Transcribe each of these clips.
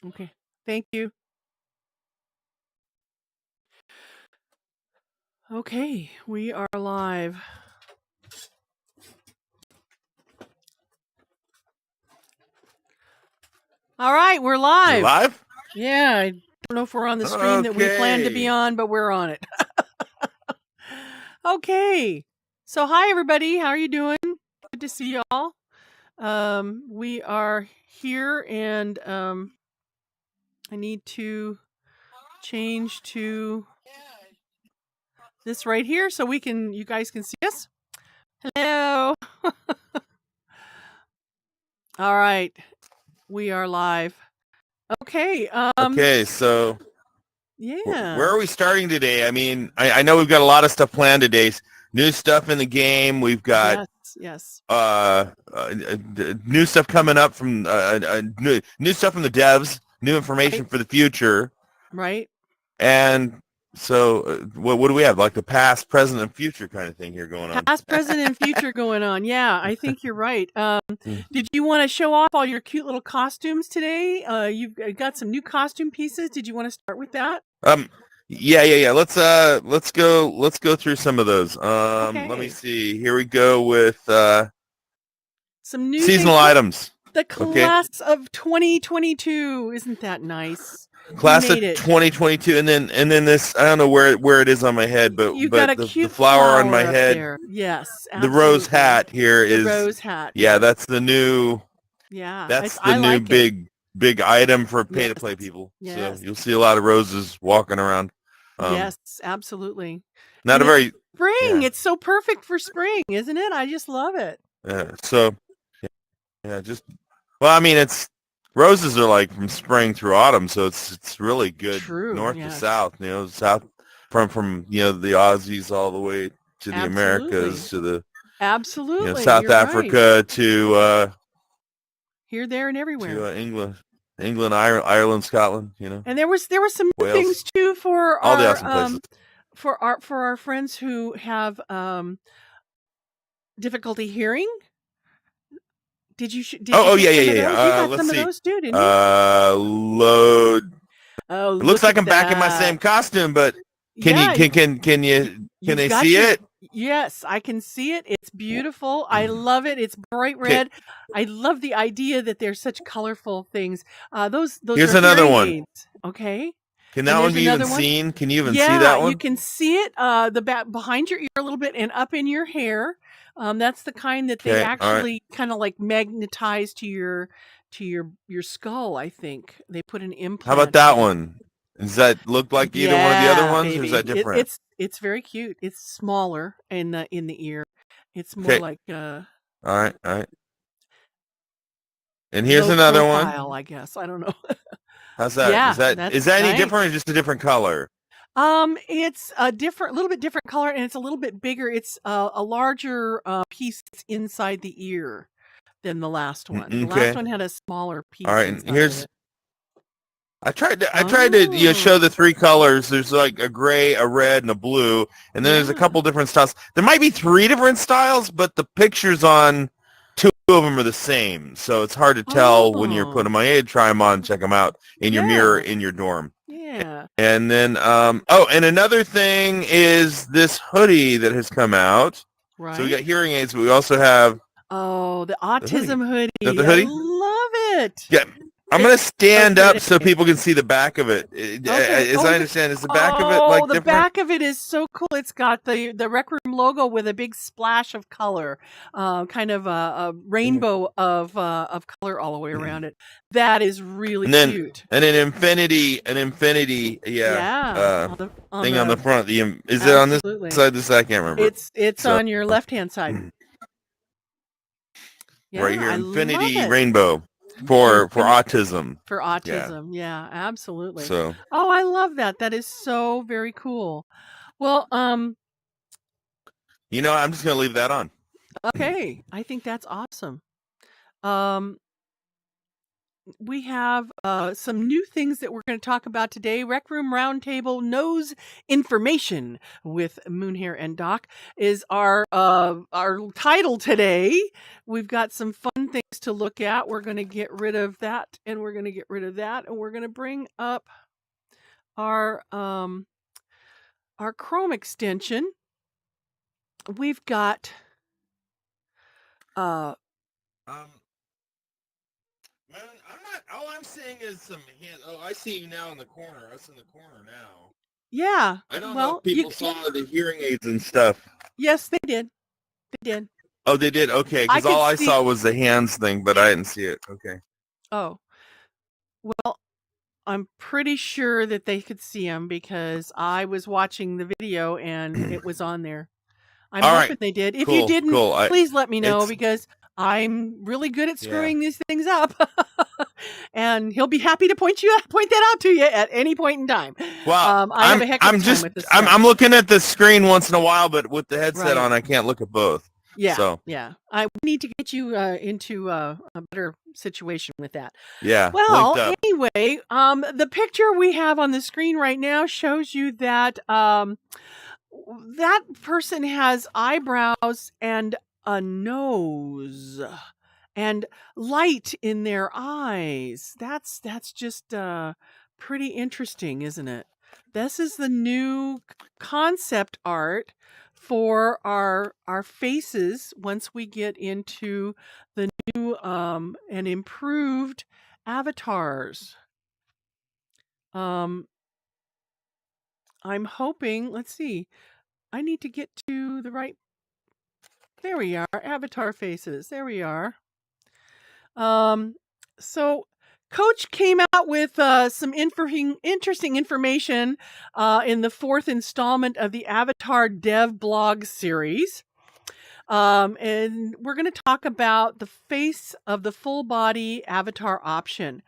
Okay. Thank you. Okay, we are live. All right, we're You live. live? Yeah, I don't know if we're on the stream that we planned to be Okay. on, but we're on it. Okay. So hi everybody, how are you doing? Good to see y'all. We are here and I need to change to this right here so you guys can see us. Hello. All right. We are live. Okay. Okay, so Yeah. where are we starting today? I mean, I know we've got a lot of stuff planned today. New stuff in the game. We've got Yes. new stuff coming up from new stuff from the devs, new information for the future. Right. And so what do we have? Like the past, present, and future kind of thing here going on. Past, present, and future going on. Yeah, I think you're right. Did you want to show off all your cute little costumes today? You've got some new costume pieces. Did you want to start with that? Yeah. Let's go through some of those. Let me see. Here we go with some new seasonal items. The class of 2022. Isn't that nice? Class of 2022, and then this. I don't know where it is on my head, but you've got a cute the flower on my head. There. Yes, absolutely. The rose hat here is the rose hat. Yeah, that's the new. Yeah, that's the new like big item for pay to play people. Yes. So you'll see a lot of roses walking around. Yes, absolutely. Not a very spring. Yeah. It's so perfect for spring, isn't it? I just love it. So just well, I mean, roses are like from spring through autumn, so it's really good. True, north to south. South from the Aussies all the way to the Americas to the South Africa right. to here, there, and everywhere. To England, Ireland, Scotland. And there was some Wales. Things too for all the awesome places. For our friends who have difficulty hearing. Did you? Yeah. Let's see. Those too, didn't you? Load. Oh, it looks like I'm back in my same costume, but can they see it? Yes, I can see it. It's beautiful. I love it. It's bright red. I love the idea that there's such colorful things. Those Here's another one. Aids. Okay. Can that one be even seen? Can you even see that one? You can see it the back behind your ear a little bit and up in your hair. That's the kind that they actually kind of like magnetize to your skull. I think they put an implant. How about that one? Does that look like either one of the other ones, or is that different? It's very cute. It's smaller in the ear. It's more like all right. And here's another one. I guess I don't know. How's that? Yeah, is that any different, or just a different color? It's a little bit different color, and it's a little bit bigger. It's a larger piece inside the ear than the last one. The last one had a smaller piece. All right, and here's. I tried to show the three colors. There's like a gray, a red, and a blue, and then there's a couple different styles. There might be 3 different styles, but the pictures on 2 of them are the same, so it's hard to tell when you're putting them on. Hey, try them on, check them out in your mirror in your dorm. Yeah. And then and another thing is this hoodie that has come out. Right. So we got hearing aids, but we also have the autism hoodie. Is that the hoodie? I love it. Yeah. I'm going to stand up so people can see the back of it. As I understand, is the back of it like different? The back of it is so cool. It's got the Rec Room logo with a big splash of color, kind of a rainbow of color all the way around it. That is really cute. And an infinity, thing on the front. Is it on this side? This side, I can't remember. It's on your left hand side. Right here, infinity rainbow. For autism. For autism, yeah, absolutely. So, I love that. That is so very cool. Well, I'm just gonna leave that on. Okay, I think that's awesome. We have some new things that we're going to talk about today. Rec Room Roundtable knows information with Moonhair and Doc is our title today. We've got some fun fun things to look at. We're going to get rid of that, and we're going to get rid of that, and we're going to bring up our Chrome extension. We've got Man, I'm not. All I'm seeing is some hand. Oh, I see you now in the corner. Us in the corner now. yeah. I don't know Well, if people saw the hearing aids and stuff. yes, they did. They did. Oh, they did. Okay, I because could all I see- saw was the hands thing, but I didn't see it. Okay. Oh, well, I'm pretty sure that they could see them because I was watching the video and it was on there. I'm All hoping right. they did. If Cool, you didn't, cool. please let me know it's- because I'm really good at Yeah. screwing these things up. And he'll be happy to point that out to you at any point in time. Well, I have a heck of a time with this stuff. I'm looking at the screen once in a while, but with the headset Right. on, I can't look at both. Yeah, So. yeah. I need to get you into a better situation with that. Yeah. Well, linked up. anyway, the picture we have on the screen right now shows you that that person has eyebrows and a nose and light in their eyes. That's just pretty interesting, isn't it? This is the new concept art for our faces once we get into the new and improved avatars. I'm hoping, let's see. I need to get to the right. There we are, avatar faces. There we are. So Coach came out with some interesting information in the 4th installment of the Avatar Dev blog series. And we're going to talk about the face of the full body avatar option.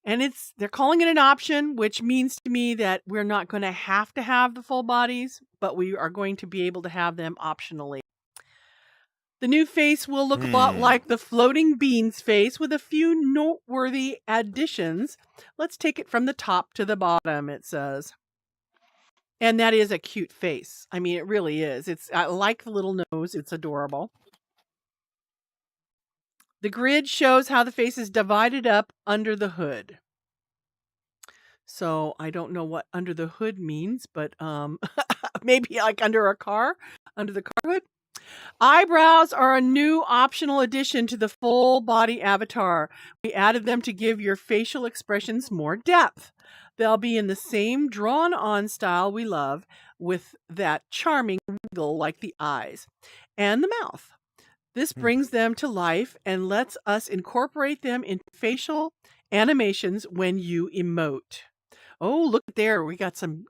And they're calling it an option, which means to me that we're not going to have the full bodies, but we are going to be able to have them optionally. The new face will look a lot like the floating beans face with a few noteworthy additions. Let's take it from the top to the bottom, it says. And that is a cute face. I mean, it really is. I like the little nose. It's adorable. The grid shows how the face is divided up under the hood. So I don't know what under the hood means, but maybe like under a car, under the car hood. Eyebrows are a new optional addition to the full body avatar. We added them to give your facial expressions more depth. They'll be in the same drawn-on style we love, with that charming wiggle like the eyes and the mouth. This brings them to life and lets us incorporate them into facial animations when you emote. Oh, look there. We got some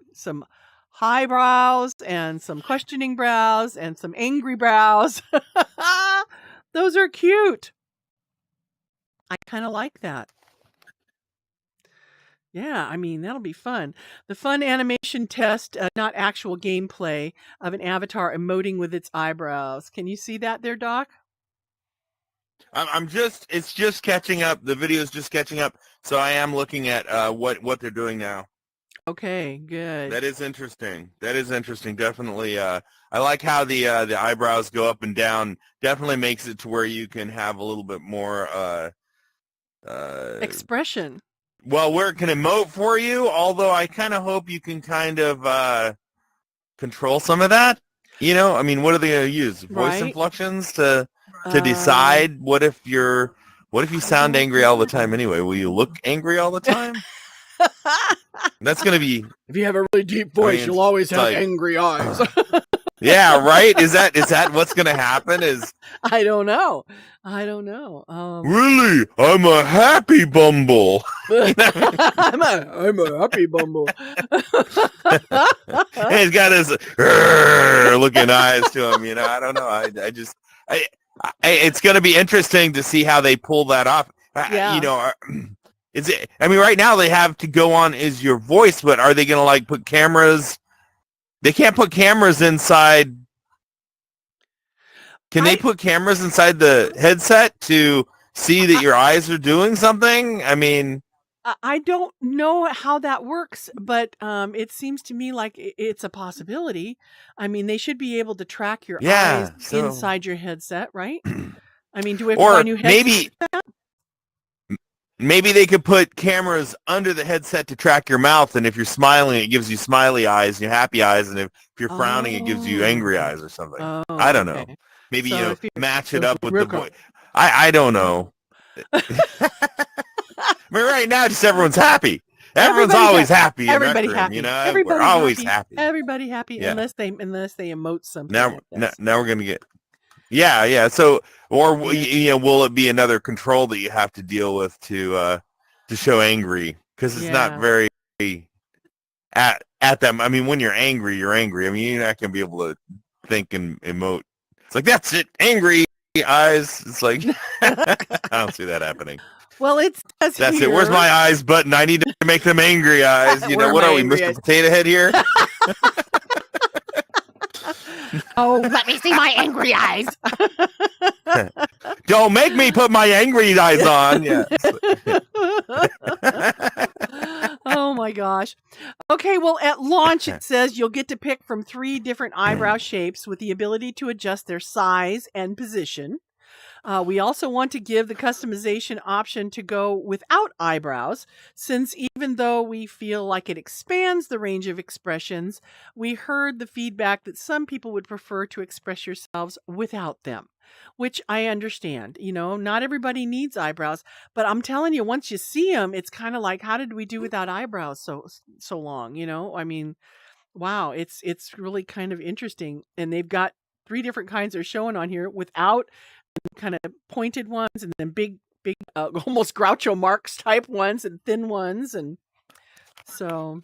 high brows and some questioning brows and some angry brows. Those are cute. I kind of like that. Yeah, I mean, that'll be fun. The fun animation test, not actual gameplay, of an avatar emoting with its eyebrows. Can you see that there, Doc? It's just catching up. The video is just catching up. So I am looking at what they're doing now. Okay, good. That is interesting. Definitely. I like how the eyebrows go up and down. Definitely makes it to where you can have a little bit more expression. Well, where it can emote for you, although I kind of hope you can kind of control some of that. You know, I mean, what are they going to use? Voice inflections to decide what if you sound angry all the time anyway? Will you look angry all the time? That's going to be... If you have a really deep voice, you'll always have angry eyes. Yeah, right? Is that what's going to happen? I don't know. Really? I'm a happy bumble. I'm a happy bumble. And he's got his looking eyes to him, you know. I don't know. It's going to be interesting to see how they pull that off. Yeah. You know, I mean, right now they have to go on is your voice, but are they going to like put cameras? They can't put cameras inside. Can they put cameras inside the headset to see that your eyes are doing something? I mean, I don't know how that works, but it seems to me like it's a possibility. I mean, they should be able to track your eyes inside your headset, right? I mean, do we have to buy Or new headsets? maybe they could maybe they could put cameras under the headset to track your mouth, and if you're smiling, it gives you smiley eyes, and happy eyes, and if you're frowning, it gives you angry Okay. eyes or something. Oh, I don't okay. know. Maybe, So if match it you're up with real the voice. I don't know. I mean, right now, just everyone's happy. Everyone's Everybody's always happy. happy in Rec Everybody Room, happy. We're Everybody always happy. happy. Everybody happy Yeah. unless they emote something, Now, I guess. now we're gonna get. Yeah. So, or Yeah. will it be another control that you have to deal with to show angry? Because it's not Yeah. very at them. I mean, when you're angry, you're angry. I mean, you're not gonna be able to think and emote. It's like, that's it, angry eyes. It's like, I don't see that happening. Well, it says That's here. it. Where's my eyes button? I need to make them angry eyes. Where are What my are we, angry Mr. eyes? Potato Head here? Oh, let me see my angry eyes. Don't make me put my angry eyes on. Yeah. Oh my gosh. Okay, well, at launch it says you'll get to pick from 3 different eyebrow shapes with the ability to adjust their size and position. We also want to give the customization option to go without eyebrows, since even though we feel like it expands the range of expressions, we heard the feedback that some people would prefer to express yourselves without them, which I understand. Not everybody needs eyebrows, but I'm telling you, once you see them, it's kind of like, how did we do without eyebrows so long? I mean, wow, it's really kind of interesting, and they've got 3 different kinds they're showing on here without, kind of pointed ones, and then big almost Groucho Marx type ones, and thin ones, and so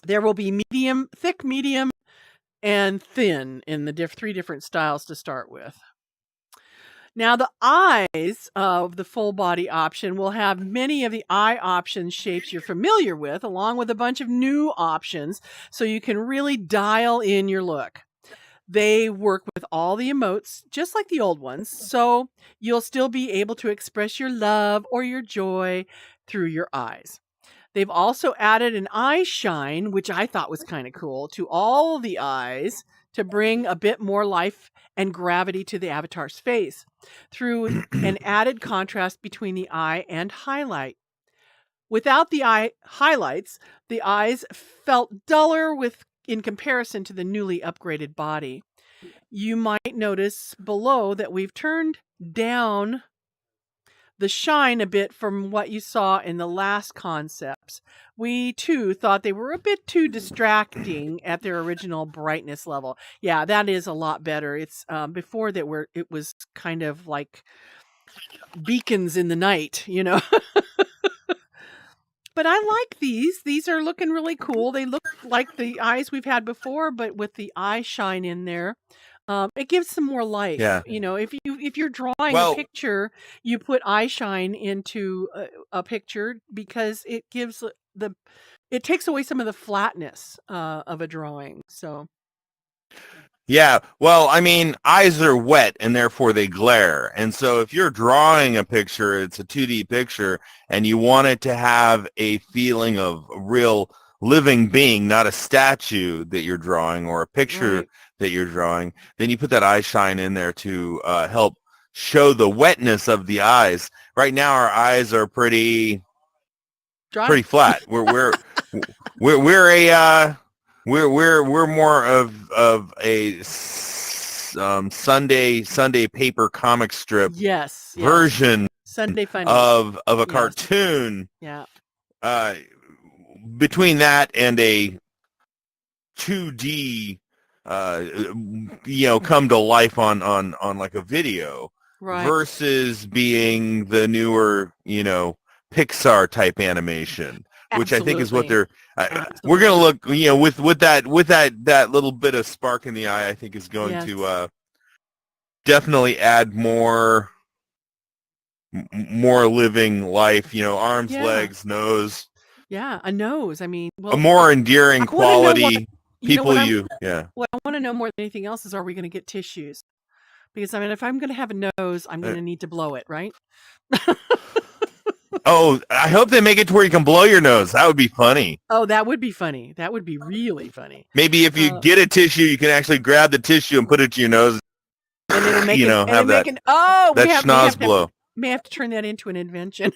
there will be medium, thick, medium, and thin in the 3 different styles to start with. Now, the eyes of the full body option will have many of the eye option shapes you're familiar with, along with a bunch of new options, so you can really dial in your look. They work with all the emotes, just like the old ones, so you'll still be able to express your love or your joy through your eyes. They've also added an eye shine, which I thought was kind of cool, to all the eyes to bring a bit more life and gravity to the avatar's face through an added contrast between the eye and highlight. Without the eye highlights, the eyes felt duller in comparison to the newly upgraded body. You might notice below that we've turned down the shine a bit from what you saw in the last concepts. We too thought they were a bit too distracting at their original brightness level. Yeah, that is a lot better. It's before that it was kind of like beacons in the night, But I like these. These are looking really cool. They look like the eyes we've had before, but with the eye shine in there. It gives some more life. Yeah. If you're drawing a picture, you put eye shine into a picture because it gives it takes away some of the flatness of a drawing. So. Yeah, well, I mean, eyes are wet and therefore they glare. And so if you're drawing a picture, it's a 2D picture, and you want it to have a feeling of a real living being, not a statue that you're drawing or a picture that you're drawing, then you put that eye shine in there to help show the wetness of the eyes. Right now our eyes are pretty flat. We're more of a Sunday paper comic strip version Sunday funny of a cartoon. Yeah. Between that and a 2D come to life on like a video versus being the newer Pixar type animation. Which I think is what we're going to look, with that little bit of spark in the eye, I think is going to definitely add more living life, arms, legs, nose. Yeah, a nose. I mean, a more endearing quality. What I want to know more than anything else is, are we going to get tissues? Because, I mean, if I'm going to have a nose, I'm going to need to blow it, right? Oh, I hope they make it to where you can blow your nose. That would be funny. Oh, that would be funny. That would be really funny. Maybe if you get a tissue, you can actually grab the tissue and put it to your nose And it'll make have that schnoz blow. May have to turn that into an invention.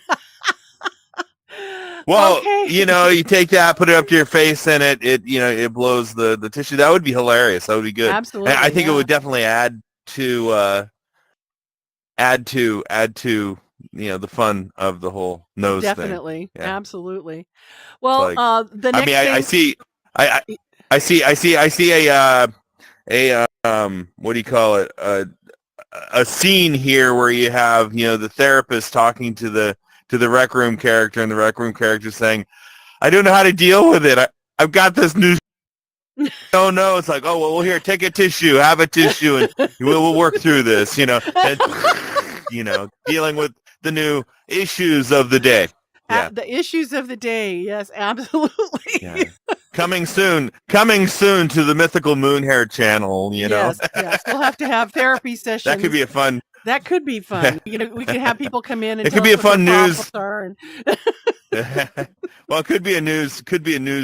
Well, Okay. you take that, put it up to your face, and it blows the tissue. That would be hilarious. That would be good. Absolutely. And I think it would definitely add to the fun of the whole nose thing. Definitely. Yeah. Absolutely. Well, the next thing... I see a what do you call it? A scene here where you have, the therapist talking to the rec room character, and the rec room character saying, "I don't know how to deal with it. I've got this new." Oh no! It's like, oh well, here, take a tissue, have a tissue, and we'll work through this. And, dealing with the new issues of the day. Yeah. The issues of the day. Yes, absolutely. Yeah. Coming soon to the Mythical Moonhair channel. Yes. We'll have to have therapy sessions. That could be fun. That could be fun. We could have people come in and it could be a fun news. Well, it could be a news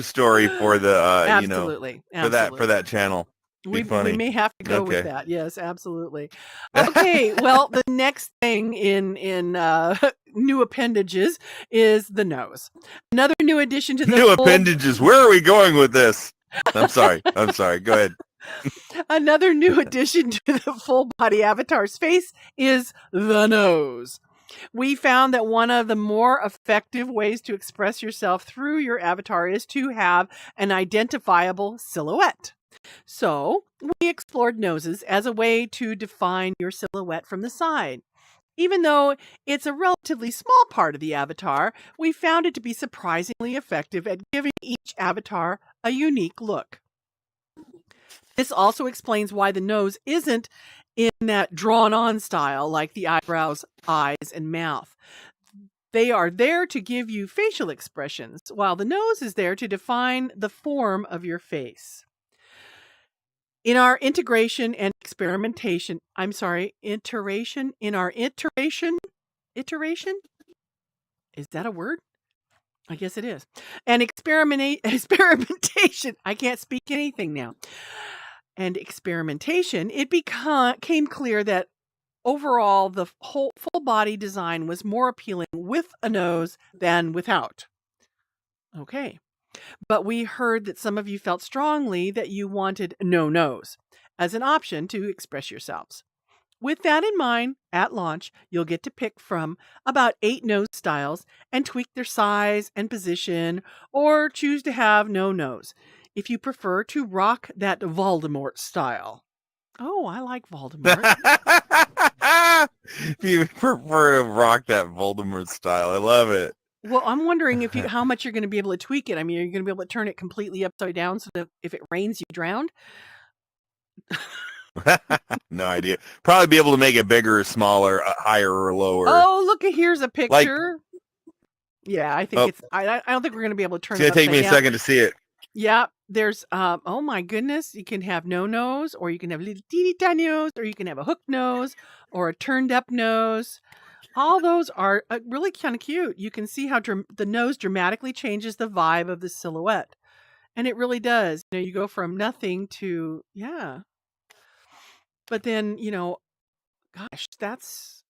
story for the absolutely. for that channel. We may have to go with that. Yes, absolutely. Okay, well, the next thing in new appendages is the nose. Another new addition to the new appendages. Where are we going with this? I'm sorry. Go ahead. Another new addition to the full body avatar's face is the nose. We found that one of the more effective ways to express yourself through your avatar is to have an identifiable silhouette. So we explored noses as a way to define your silhouette from the side. Even though it's a relatively small part of the avatar, we found it to be surprisingly effective at giving each avatar a unique look. This also explains why the nose isn't in that drawn-on style like the eyebrows, eyes, and mouth. They are there to give you facial expressions, while the nose is there to define the form of your face. In our iteration, in our iteration, is that a word? I guess it is. And experimentation, I can't speak anything now. And experimentation, it became clear that overall the whole full body design was more appealing with a nose than without. Okay. But we heard that some of you felt strongly that you wanted no nose as an option to express yourselves. With that in mind, at launch, you'll get to pick from about 8 nose styles and tweak their size and position, or choose to have no nose if you prefer to rock that Voldemort style. Oh, I like Voldemort. You prefer to rock that Voldemort style. I love it. Well, I'm wondering how much you're going to be able to tweak it. I mean, are you going to be able to turn it completely upside down so that if it rains, you drown? No idea. Probably be able to make it bigger or smaller, higher or lower. Oh, look, here's a picture. Yeah, I think I don't think we're going to be able to turn it upside down. It's going to take me a second to see it. Yeah, there's, oh my goodness, you can have no nose, or you can have a little teeny nose, or you can have a hooked nose, or a turned up nose. All those are really kind of cute. You can see how the nose dramatically changes the vibe of the silhouette. And it really does. You go from nothing to, yeah. But then, gosh, that's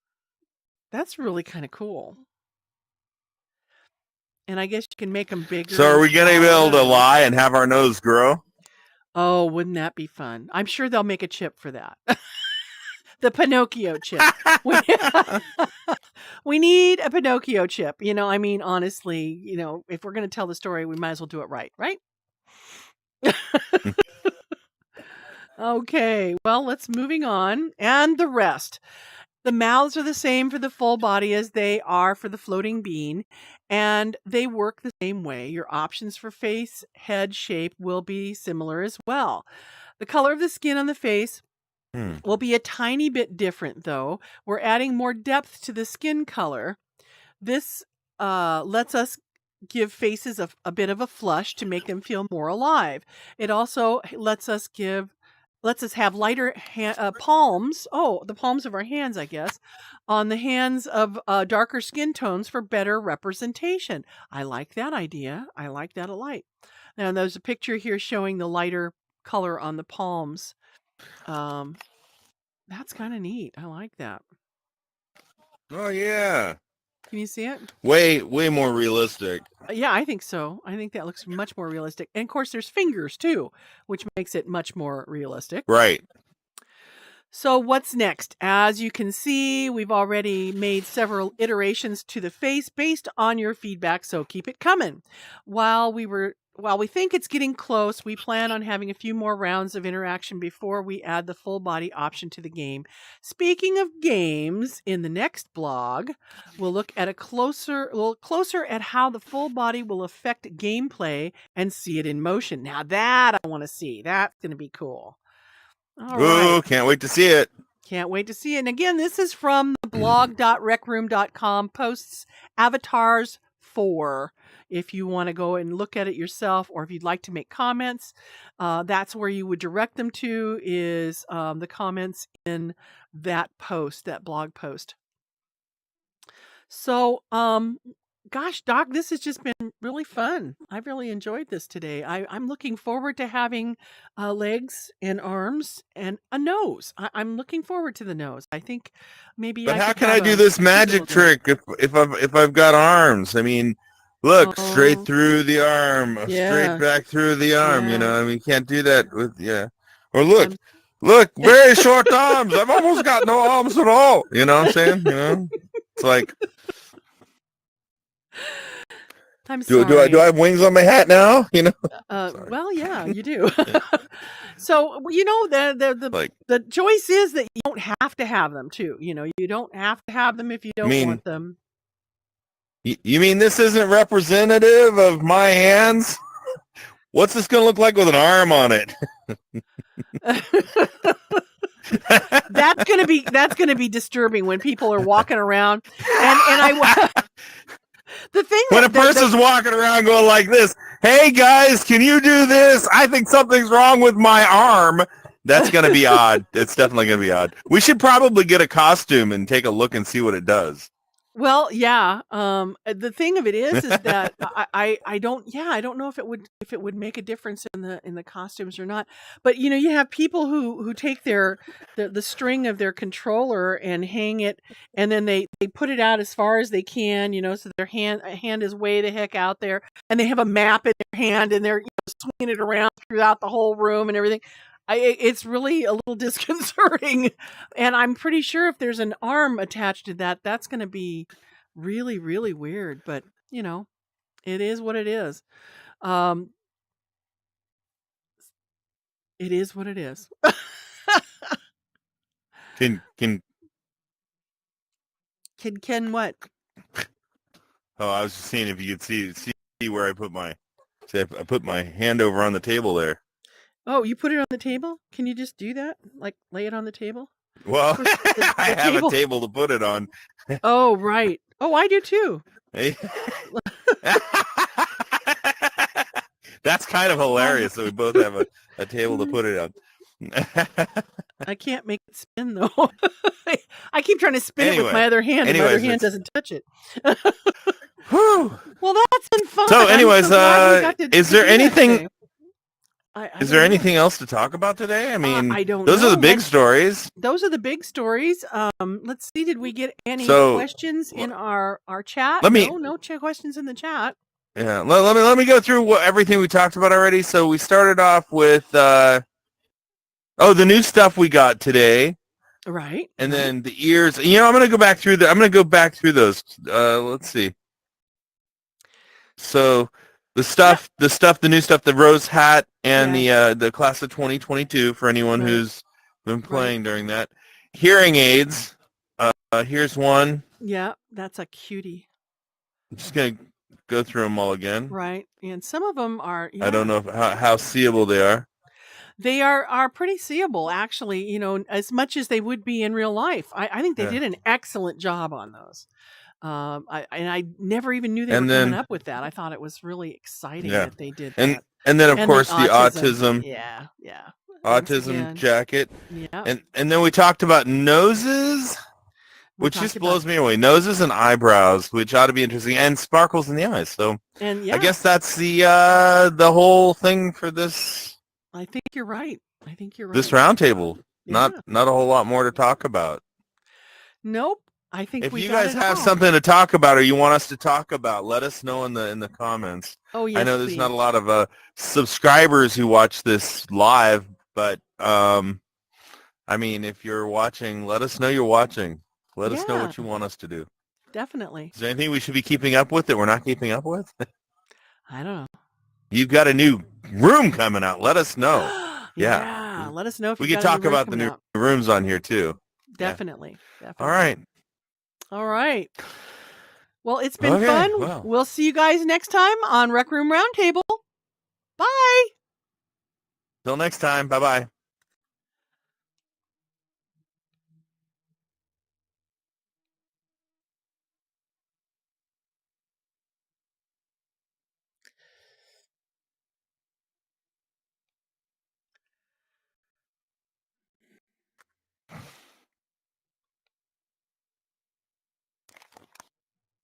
really kind of cool. And I guess you can make them bigger. So are we going to be able to lie and have our nose grow? Oh, wouldn't that be fun? I'm sure they'll make a chip for that. The Pinocchio chip. We need a Pinocchio chip. I mean, honestly, if we're going to tell the story, we might as well do it right? Okay, well, let's moving on. And the rest. The mouths are the same for the full body as they are for the floating bean, and they work the same way. Your options for face, head shape will be similar as well. The color of the skin on the face will be a tiny bit different, though. We're adding more depth to the skin color. This lets us give faces a bit of a flush to make them feel more alive. It also lets us have lighter palms. Oh, the palms of our hands, I guess, on the hands of darker skin tones for better representation. I like that idea. I like that a lot. Now, there's a picture here showing the lighter color on the palms. That's kind of neat. I like that. Oh yeah. Can you see it? Way more realistic. Yeah, I think so. I think that looks much more realistic. And of course, there's fingers too, which makes it much more realistic. Right. So what's next? As you can see, we've already made several iterations to the face based on your feedback, so keep it coming. While we think it's getting close, we plan on having a few more rounds of interaction before we add the full body option to the game. Speaking of games, in the next blog, we'll look at a little closer at how the full body will affect gameplay and see it in motion. Now that I want to see. That's going to be cool. All right. Can't wait to see it. Can't wait to see it. And again, this is from the blog.recroom.com posts Avatars 4. If you want to go and look at it yourself, or if you'd like to make comments, that's where you would direct them to, is the comments in that post, that blog post. So, gosh, Doc, this has just been really fun. I've really enjoyed this today. I'm looking forward to having legs and arms and a nose. I'm looking forward to the nose. I think maybe. But I how could can have I do a this cute magic little trick if I've got arms? I mean, look, straight through the arm, straight back through the arm. You know, I mean, you can't do that with Or look, very short arms. I've almost got no arms at all. You know what I'm saying? You know, it's like. I'm sorry. Do I have wings on my hat now? You know. Well, yeah, you do. So you know the choice is that you don't have to have them too. You know, you don't have to have them if you don't want them. You mean this isn't representative of my hands? What's this going to look like with an arm on it? That's gonna be disturbing when people are walking around and I. The thing when a person's walking around going like this, hey guys, can you do this? I think something's wrong with my arm. That's going to be odd. It's definitely going to be odd. We should probably get a costume and take a look and see what it does. Well, yeah. The thing of it is that I don't know if it would make a difference in the costumes or not. But you know, you have people who take the string of their controller and hang it, and then they put it out as far as they can, you know, so their hand is way the heck out there, and they have a map in their hand, and they're swinging it around throughout the whole room and everything. It's really a little disconcerting, and I'm pretty sure if there's an arm attached to that, that's going to be really, really weird. But you know, it is what it is. It is what it is. Can what? Oh, I was just seeing if you could see where I put my hand over on the table there. Oh, you put it on the table? Can you just do that? Like lay it on the table? Well, I have a table to put it on. Oh, right. Oh, I do too. That's kind of hilarious that we both have a table to put it on. I can't make it spin though. I keep trying to spin it with my other hand, and my other hand doesn't touch it. Well, that's been fun. So anyways, is there anything... Is there anything else to talk about today? I mean, I don't those know. are the big stories. Those are the big stories. Let's see. Did we get any questions in our chat? No questions in the chat. Yeah. Let me go through everything we talked about already. So we started off with the new stuff we got today. Right. And then the ears. You know, I'm gonna go back through those. Let's see. So. The new stuff, the rose hat and the class of 2022 for anyone who's been playing during that. Hearing aids. Here's one. Yeah, that's a cutie. I'm just going to go through them all again. Right. And some of them are... Yeah. I don't know how seeable they are. They are pretty seeable, actually, you know, as much as they would be in real life. I think they did an excellent job on those. I never even knew they were coming up with that. I thought it was really exciting that they did that. And then of course the autism. Yeah. Autism jacket. Yeah. And then we talked about noses, which just blows me away. Noses and eyebrows, which ought to be interesting, and sparkles in the eyes. So I guess that's the whole thing for this. I think you're right. This roundtable. Yeah. Not a whole lot more to talk about. Nope. I think If we you got guys it have all. something to talk about or you want us to talk about, let us know in the comments. Oh, yes, I know there's please. not a lot of subscribers who watch this live, but I mean, if you're watching, let us know you're watching. Let us know what you want us to do. Definitely. Is there anything we should be keeping up with that we're not keeping up with? I don't know. You've got a new room coming out. Let us know. Yeah. Let us know if We you've could got a talk new room about the coming new out. rooms on here too. Definitely. All right. All right. Well, it's been Okay, fun. well. We'll see you guys next time on Rec Room Roundtable. Bye. Till next time. Bye-bye.